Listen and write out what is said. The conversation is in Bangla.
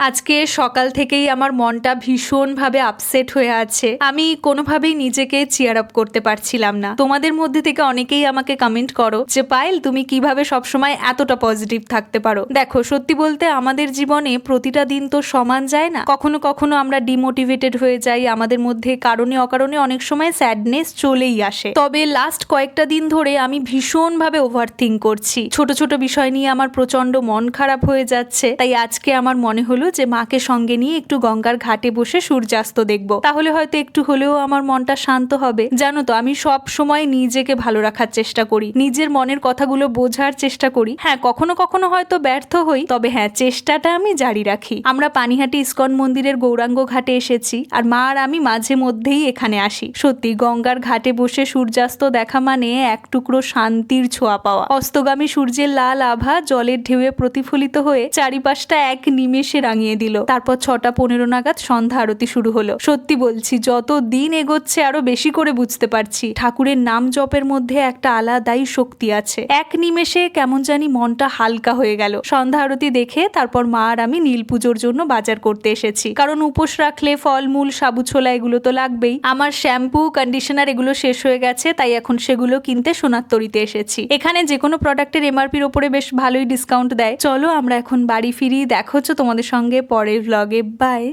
আজকে সকাল থেকেই আমার মনটা ভীষণভাবে আপসেট হয়ে আছে। আমি কোনোভাবেই নিজেকে চিয়ার আপ করতে পারছিলাম না। তোমাদের মধ্যে থেকে অনেকেই আমাকে কমেন্ট করো যে পায়েল তুমি কিভাবে সবসময় এতটা পজিটিভ থাকতে পারো। দেখো, সত্যি বলতে আমাদের জীবনে প্রতিটা দিন তো সমান যায় না। কখনো কখনো আমরা ডিমোটিভেটেড হয়ে যাই, আমাদের মধ্যে কারণে অকারণে অনেক সময় স্যাডনেস চলেই আসে। তবে লাস্ট কয়েকটা দিন ধরে আমি ভীষণভাবে ওভারথিঙ্ক করছি। ছোট ছোট বিষয় নিয়ে আমার প্রচন্ড মন খারাপ হয়ে যাচ্ছে। তাই আজকে আমার মনে হলো যে মাকে সঙ্গে নিয়ে একটু গঙ্গার ঘাটে বসে সূর্যাস্ত দেখবো, তাহলে হয়তো একটু হলেও আমার মনটা শান্ত হবে। জানো তো, আমি সব সময় নিজেকে ভালো রাখার চেষ্টা করি, নিজের মনের কথাগুলো বোঝার চেষ্টা করি। হ্যাঁ, কখনো কখনো হয়তো ব্যর্থ হই, তবে হ্যাঁ, চেষ্টাটা আমি জারি রাখি। আমরা পানিহাটি ইস্কন মন্দিরের গৌরাঙ্গ ঘাটে এসেছি, আর মা আর আমি মাঝে মধ্যেই এখানে আসি। সত্যি গঙ্গার ঘাটে বসে সূর্যাস্ত দেখা মানে এক টুকরো শান্তির ছোঁয়া পাওয়া। অস্তগামী সূর্যের লাল আভা জলের ঢেউয়ে প্রতিফলিত হয়ে চারিপাশটা এক নিমেষে রাঙিয়ে দিল। তারপর 6:15 নাগাদ সন্ধ্যা আরতি শুরু হলো। সত্যি বলছি, যত দিন এগোচ্ছে আরো বেশি করে বুঝতে পারছি ঠাকুরের নাম জপের মধ্যে একটা আলাদাই শক্তি আছে। এক নিমেষে কেমন জানি মনটা হালকা হয়ে গেল। সন্ধ্যা আরতি দেখে তারপর মা আর আমি নীল পুজোর জন্য বাজার করতে এসেছি, কারণ উপোস রাখলে ফলমূল সাবু ছোলা এগুলো তো লাগবেই। আমার শ্যাম্পু কন্ডিশনার এগুলো শেষ হয়ে গেছে, তাই এখন সেগুলো কিনতে সোনারতরীতে এসেছি। এখানে যে কোনো প্রোডাক্টের এমআরপির ওপরে বেশ ভালোই ডিসকাউন্ট দেয়। চলো আমরা এখন বাড়ি ফিরি। দেখা হচ্ছে তোমাদের সঙ্গে পরের ব্লগে। বাই।